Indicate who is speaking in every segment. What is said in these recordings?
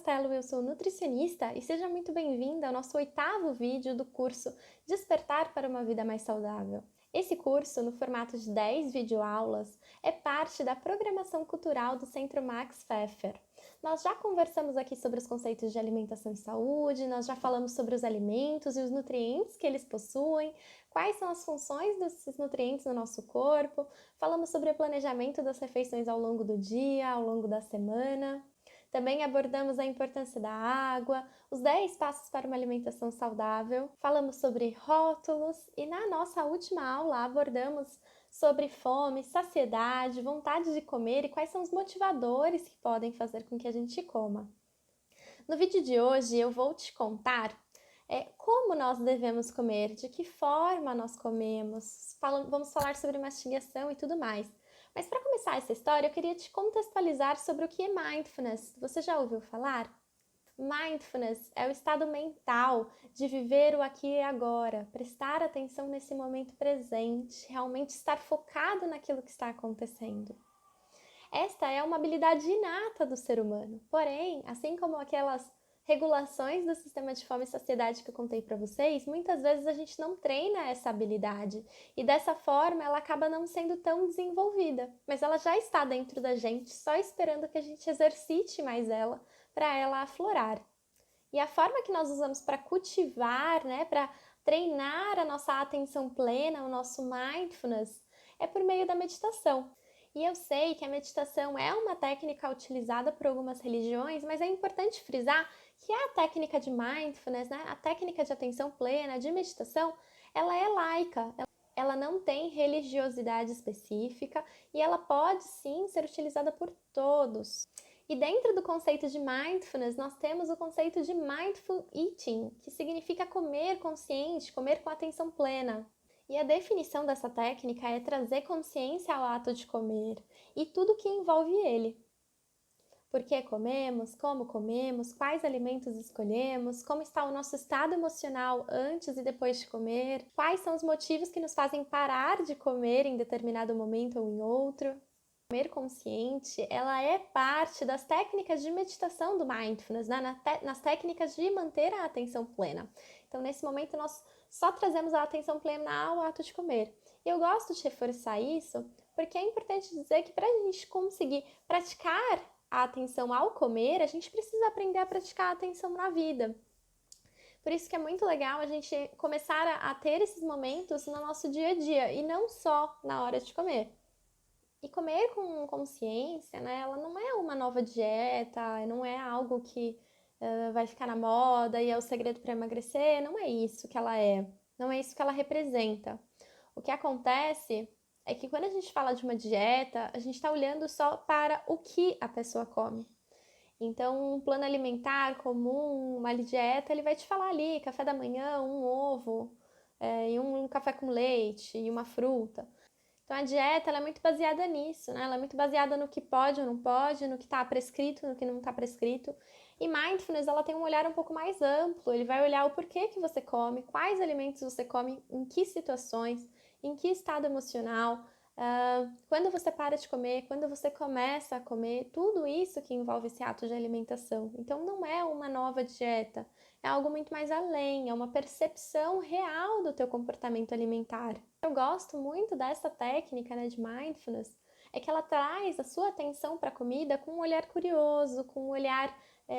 Speaker 1: Castelo, eu sou nutricionista e seja muito bem-vinda ao nosso 8º vídeo do curso Despertar para uma Vida Mais Saudável. Esse curso, no formato de 10 videoaulas, é parte da programação cultural do Centro Max Pfeffer. Nós já conversamos aqui sobre os conceitos de alimentação e saúde, nós já falamos sobre os alimentos e os nutrientes que eles possuem, quais são as funções desses nutrientes no nosso corpo, falamos sobre o planejamento das refeições ao longo do dia, ao longo da semana. Também abordamos a importância da água, os 10 passos para uma alimentação saudável, falamos sobre rótulos e na nossa última aula abordamos sobre fome, saciedade, vontade de comer e quais são os motivadores que podem fazer com que a gente coma. No vídeo de hoje eu vou te contar como nós devemos comer, de que forma nós comemos, vamos falar sobre mastigação e tudo mais. Mas para começar essa história, eu queria te contextualizar sobre o que é Mindfulness. Você já ouviu falar? Mindfulness é o estado mental de viver o aqui e agora, prestar atenção nesse momento presente, realmente estar focado naquilo que está acontecendo. Esta é uma habilidade inata do ser humano, porém, assim como aquelas regulações do sistema de fome e saciedade que eu contei para vocês, muitas vezes a gente não treina essa habilidade e dessa forma ela acaba não sendo tão desenvolvida, mas ela já está dentro da gente, só esperando que a gente exercite mais ela para ela aflorar. E a forma que nós usamos para cultivar, para treinar a nossa atenção plena, o nosso mindfulness, é por meio da meditação. E eu sei que a meditação é uma técnica utilizada por algumas religiões, mas é importante frisar que a técnica de mindfulness, a técnica de atenção plena, de meditação, ela é laica, ela não tem religiosidade específica e ela pode sim ser utilizada por todos. E dentro do conceito de mindfulness, nós temos o conceito de mindful eating, que significa comer consciente, comer com atenção plena. E a definição dessa técnica é trazer consciência ao ato de comer e tudo que envolve ele. Por que comemos, como comemos, quais alimentos escolhemos, como está o nosso estado emocional antes e depois de comer, quais são os motivos que nos fazem parar de comer em determinado momento ou em outro. Comer consciente, ela é parte das técnicas de meditação do mindfulness, nas técnicas de manter a atenção plena. Então, nesse momento, nós só trazemos a atenção plena ao ato de comer. E eu gosto de reforçar isso, porque é importante dizer que para a gente conseguir praticar a atenção ao comer, a gente precisa aprender a praticar a atenção na vida. Por isso que é muito legal a gente começar a ter esses momentos no nosso dia a dia, e não só na hora de comer. E comer com consciência, ela não é uma nova dieta, não é algo que vai ficar na moda e é o segredo para emagrecer, não é isso que ela é, não é isso que ela representa. O que acontece é que quando a gente fala de uma dieta, a gente está olhando só para o que a pessoa come. Então, um plano alimentar comum, uma dieta, ele vai te falar ali, café da manhã, um ovo, e um café com leite e uma fruta. Então, a dieta ela é muito baseada nisso, Ela é muito baseada no que pode ou não pode, no que está prescrito, no que não está prescrito. E Mindfulness, ela tem um olhar um pouco mais amplo, ele vai olhar o porquê que você come, quais alimentos você come, em que situações, em que estado emocional, quando você para de comer, quando você começa a comer, tudo isso que envolve esse ato de alimentação. Então, não é uma nova dieta, é algo muito mais além, é uma percepção real do teu comportamento alimentar. Eu gosto muito dessa técnica, de mindfulness, é que ela traz a sua atenção para a comida com um olhar curioso, com um olhar,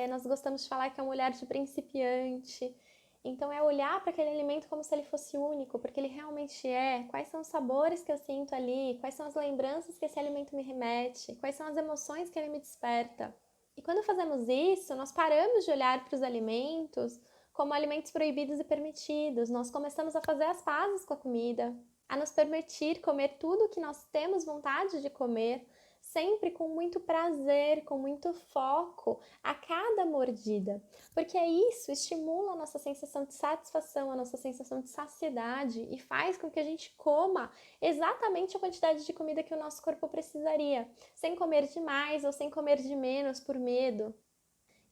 Speaker 1: nós gostamos de falar que é um olhar de principiante. Então é olhar para aquele alimento como se ele fosse único, porque ele realmente é. Quais são os sabores que eu sinto ali? Quais são as lembranças que esse alimento me remete? Quais são as emoções que ele me desperta? E quando fazemos isso, nós paramos de olhar para os alimentos como alimentos proibidos e permitidos. Nós começamos a fazer as pazes com a comida, a nos permitir comer tudo o que nós temos vontade de comer, sempre com muito prazer, com muito foco a cada mordida, porque isso estimula a nossa sensação de satisfação, a nossa sensação de saciedade e faz com que a gente coma exatamente a quantidade de comida que o nosso corpo precisaria, sem comer demais ou sem comer de menos por medo.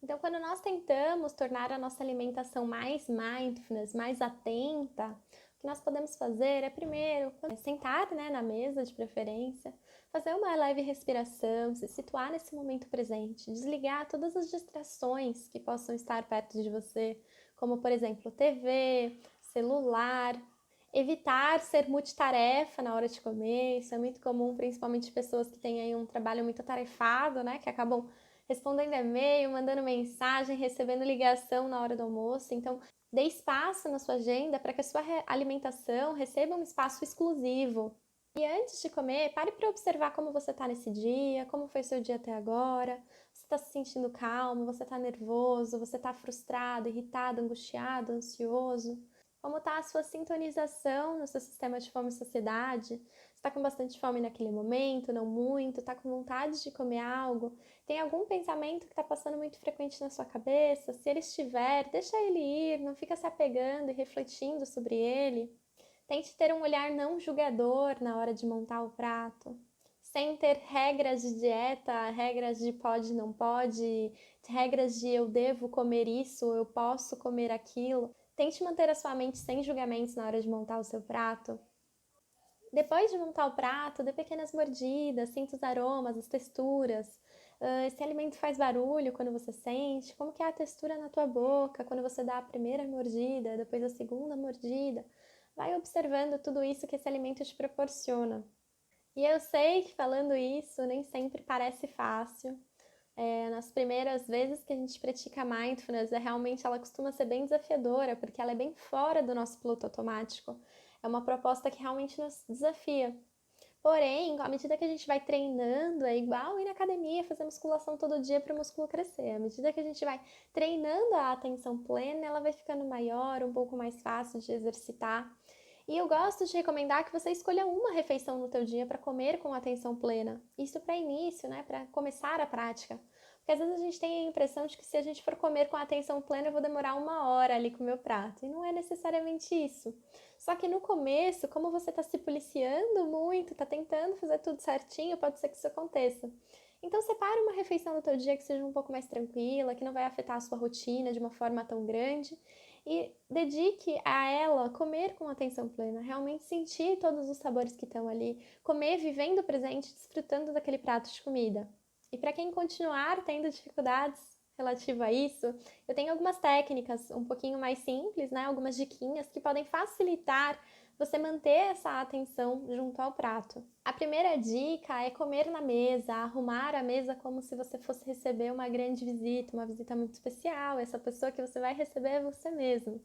Speaker 1: Então, quando nós tentamos tornar a nossa alimentação mais mindfulness, mais atenta, O que nós podemos fazer é primeiro sentar, né, na mesa de preferência, fazer uma leve respiração, se situar nesse momento presente, desligar todas as distrações que possam estar perto de você, como por exemplo TV, celular, evitar ser multitarefa na hora de comer. Isso é muito comum, principalmente pessoas que têm aí um trabalho muito atarefado, né, que acabam respondendo e-mail, mandando mensagem, recebendo ligação na hora do almoço. Então, dê espaço na sua agenda para que a sua alimentação receba um espaço exclusivo. E antes de comer, pare para observar como você está nesse dia, como foi seu dia até agora. Você está se sentindo calmo, você está nervoso, você está frustrado, irritado, angustiado, ansioso? Como está a sua sintonização no seu sistema de fome e saciedade? Você está com bastante fome naquele momento, não muito? Está com vontade de comer algo? Tem algum pensamento que está passando muito frequente na sua cabeça? Se ele estiver, deixa ele ir, não fica se apegando e refletindo sobre ele. Tente ter um olhar não julgador na hora de montar o prato, sem ter regras de dieta, regras de pode, não pode, regras de eu devo comer isso, eu posso comer aquilo. Tente manter a sua mente sem julgamentos na hora de montar o seu prato. Depois de montar o prato, dê pequenas mordidas, sinta os aromas, as texturas. Esse alimento faz barulho quando você sente? Como que é a textura na tua boca quando você dá a primeira mordida, depois a segunda mordida? Vai observando tudo isso que esse alimento te proporciona. E eu sei que falando isso nem sempre parece fácil. Nas primeiras vezes que a gente pratica mindfulness, realmente ela costuma ser bem desafiadora, porque ela é bem fora do nosso piloto automático. É uma proposta que realmente nos desafia. Porém, à medida que a gente vai treinando, é igual ir na academia, fazer musculação todo dia para o músculo crescer. À medida que a gente vai treinando a atenção plena, ela vai ficando maior, um pouco mais fácil de exercitar. E eu gosto de recomendar que você escolha uma refeição no teu dia para comer com atenção plena. Isso para início, né, para começar a prática. Porque às vezes a gente tem a impressão de que se a gente for comer com atenção plena, eu vou demorar 1 hora ali com o meu prato. E não é necessariamente isso. Só que no começo, como você está se policiando muito, está tentando fazer tudo certinho, pode ser que isso aconteça. Então separe uma refeição no teu dia que seja um pouco mais tranquila, que não vai afetar a sua rotina de uma forma tão grande, e dedique a ela comer com atenção plena, realmente sentir todos os sabores que estão ali, comer vivendo o presente, desfrutando daquele prato de comida. E para quem continuar tendo dificuldades relativo a isso, eu tenho algumas técnicas um pouquinho mais simples, né? Algumas diquinhas que podem facilitar você manter essa atenção junto ao prato. A primeira dica é comer na mesa, arrumar a mesa como se você fosse receber uma grande visita, uma visita muito especial. Essa pessoa que você vai receber é você mesmo.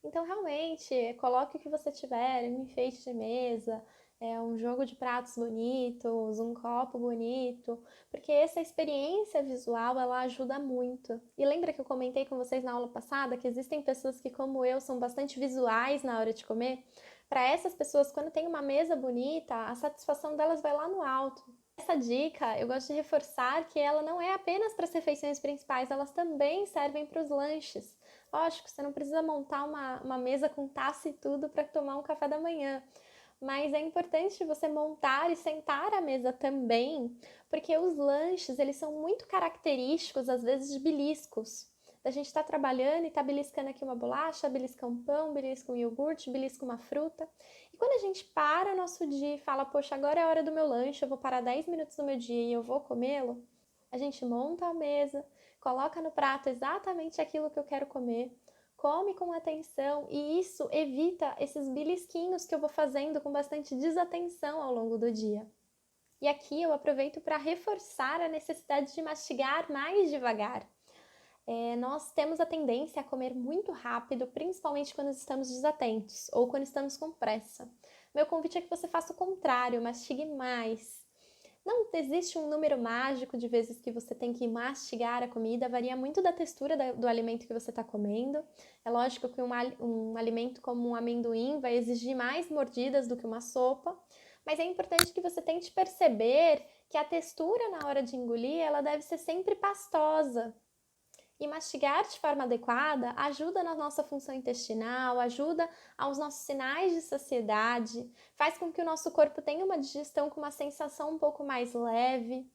Speaker 1: Então, realmente, coloque o que você tiver, um enfeite de mesa, um jogo de pratos bonitos, um copo bonito, porque essa experiência visual, ela ajuda muito. E lembra que eu comentei com vocês na aula passada que existem pessoas que, como eu, são bastante visuais na hora de comer? Para essas pessoas, quando tem uma mesa bonita, a satisfação delas vai lá no alto. Essa dica, eu gosto de reforçar que ela não é apenas para as refeições principais, elas também servem para os lanches. Lógico, você não precisa montar uma mesa com taça e tudo para tomar um café da manhã. Mas é importante você montar e sentar à mesa também, porque os lanches, eles são muito característicos, às vezes, de beliscos. A gente está trabalhando e está beliscando aqui uma bolacha, belisca um pão, belisca um iogurte, belisca uma fruta. E quando a gente para nosso dia e fala, poxa, agora é a hora do meu lanche, eu vou parar 10 minutos do meu dia e eu vou comê-lo, a gente monta a mesa, coloca no prato exatamente aquilo que eu quero comer, come com atenção e isso evita esses belisquinhos que eu vou fazendo com bastante desatenção ao longo do dia. E aqui eu aproveito para reforçar a necessidade de mastigar mais devagar. Nós temos a tendência a comer muito rápido, principalmente quando estamos desatentos ou quando estamos com pressa. Meu convite é que você faça o contrário, mastigue mais. Não existe um número mágico de vezes que você tem que mastigar a comida, varia muito da textura do alimento que você está comendo. É lógico que um alimento como um amendoim vai exigir mais mordidas do que uma sopa, mas é importante que você tente perceber que a textura na hora de engolir, ela deve ser sempre pastosa. E mastigar de forma adequada ajuda na nossa função intestinal, ajuda aos nossos sinais de saciedade, faz com que o nosso corpo tenha uma digestão com uma sensação um pouco mais leve.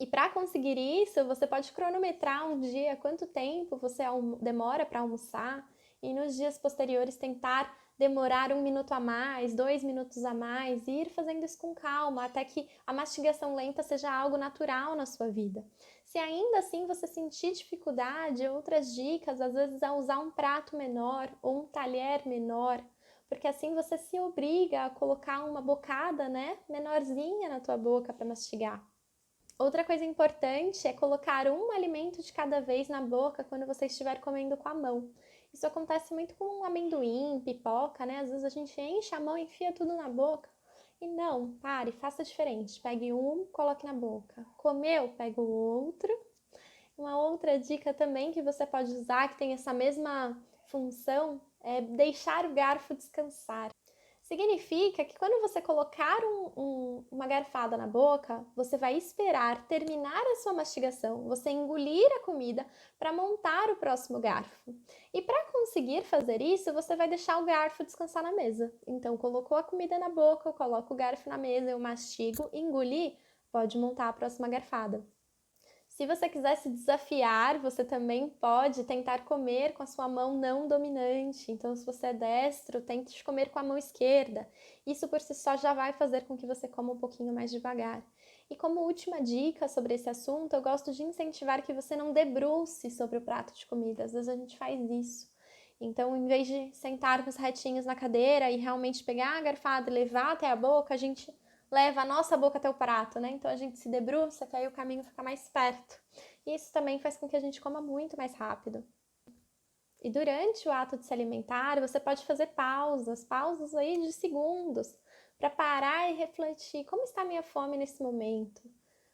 Speaker 1: E para conseguir isso, você pode cronometrar um dia quanto tempo você demora para almoçar e nos dias posteriores tentar demorar 1 minuto a mais, 2 minutos a mais, e ir fazendo isso com calma, até que a mastigação lenta seja algo natural na sua vida. Se ainda assim você sentir dificuldade, outras dicas, às vezes é usar um prato menor ou um talher menor, porque assim você se obriga a colocar uma bocada, menorzinha na tua boca para mastigar. Outra coisa importante é colocar um alimento de cada vez na boca quando você estiver comendo com a mão. Isso acontece muito com amendoim, pipoca, Às vezes a gente enche a mão e enfia tudo na boca. E não, pare, faça diferente. Pegue um, coloque na boca. Comeu, pega o outro. Uma outra dica também que você pode usar, que tem essa mesma função, é deixar o garfo descansar. Significa que quando você colocar uma garfada na boca, você vai esperar terminar a sua mastigação, você engolir a comida para montar o próximo garfo. E para conseguir fazer isso, você vai deixar o garfo descansar na mesa. Então, colocou a comida na boca, eu coloco o garfo na mesa, eu mastigo, engoli, pode montar a próxima garfada. Se você quiser se desafiar, você também pode tentar comer com a sua mão não dominante. Então, se você é destro, tente comer com a mão esquerda. Isso por si só já vai fazer com que você coma um pouquinho mais devagar. E como última dica sobre esse assunto, eu gosto de incentivar que você não debruce sobre o prato de comida. Às vezes a gente faz isso. Então, em vez de sentarmos retinhos na cadeira e realmente pegar a garfada e levar até a boca, a gente leva a nossa boca até o prato, Então a gente se debruça, que aí o caminho fica mais perto. E isso também faz com que a gente coma muito mais rápido. E durante o ato de se alimentar, você pode fazer pausas aí de segundos, para parar e refletir: como está a minha fome nesse momento?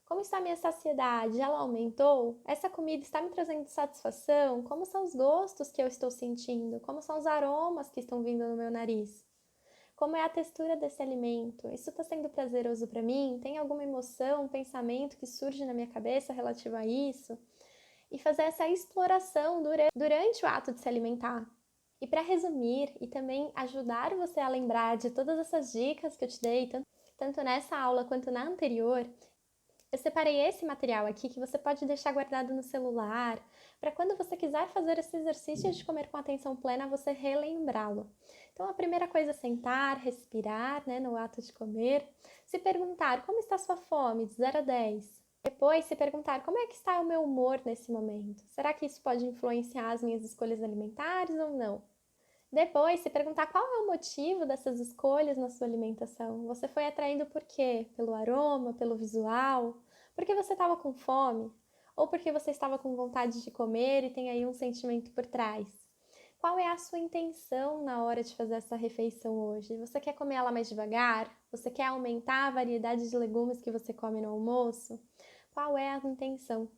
Speaker 1: Como está a minha saciedade? Ela aumentou? Essa comida está me trazendo satisfação? Como são os gostos que eu estou sentindo? Como são os aromas que estão vindo no meu nariz? Como é a textura desse alimento? Isso está sendo prazeroso para mim? Tem alguma emoção, pensamento que surge na minha cabeça relativo a isso? E fazer essa exploração durante o ato de se alimentar. E para resumir e também ajudar você a lembrar de todas essas dicas que eu te dei, tanto nessa aula quanto na anterior, eu separei esse material aqui que você pode deixar guardado no celular, para quando você quiser fazer esse exercício de comer com atenção plena, você relembrá-lo. Então, a primeira coisa é sentar, respirar, no ato de comer, se perguntar como está a sua fome, de 0 a 10. Depois, se perguntar como é que está o meu humor nesse momento. Será que isso pode influenciar as minhas escolhas alimentares ou não? Depois, se perguntar qual é o motivo dessas escolhas na sua alimentação. Você foi atraído por quê? Pelo aroma, pelo visual? Porque você estava com fome? Ou porque você estava com vontade de comer e tem aí um sentimento por trás? Qual é a sua intenção na hora de fazer essa refeição hoje? Você quer comer ela mais devagar? Você quer aumentar a variedade de legumes que você come no almoço? Qual é a intenção?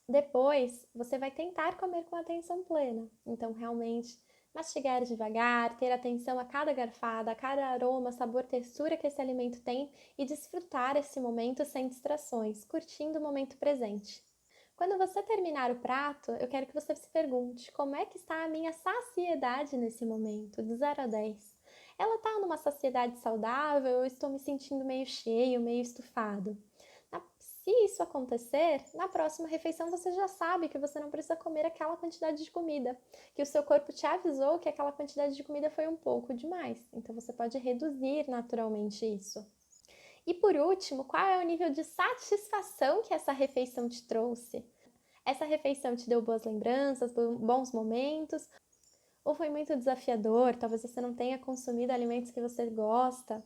Speaker 1: Depois, você vai tentar comer com atenção plena. Então, realmente, mastigar devagar, ter atenção a cada garfada, a cada aroma, sabor, textura que esse alimento tem e desfrutar esse momento sem distrações, curtindo o momento presente. Quando você terminar o prato, eu quero que você se pergunte: como é que está a minha saciedade nesse momento, de 0 a 10? Ela está numa saciedade saudável ou estou me sentindo meio cheio, meio estufado? Se isso acontecer, na próxima refeição você já sabe que você não precisa comer aquela quantidade de comida, que o seu corpo te avisou que aquela quantidade de comida foi um pouco demais. Então você pode reduzir naturalmente isso. E por último, qual é o nível de satisfação que essa refeição te trouxe? Essa refeição te deu boas lembranças, bons momentos? Ou foi muito desafiador? Talvez você não tenha consumido alimentos que você gosta?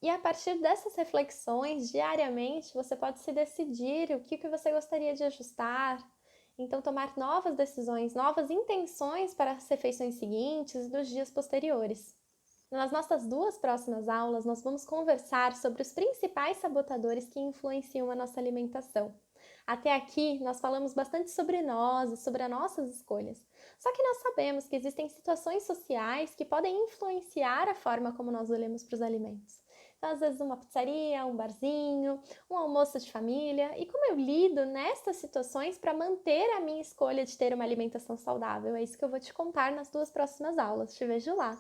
Speaker 1: E a partir dessas reflexões, diariamente, você pode se decidir o que você gostaria de ajustar. Então, tomar novas decisões, novas intenções para as refeições seguintes e dos dias posteriores. Nas nossas 2 próximas aulas, nós vamos conversar sobre os principais sabotadores que influenciam a nossa alimentação. Até aqui, nós falamos bastante sobre nós e sobre as nossas escolhas. Só que nós sabemos que existem situações sociais que podem influenciar a forma como nós olhamos para os alimentos. Então, às vezes, uma pizzaria, um barzinho, um almoço de família. E como eu lido nestas situações para manter a minha escolha de ter uma alimentação saudável? É isso que eu vou te contar nas 2 próximas aulas. Te vejo lá!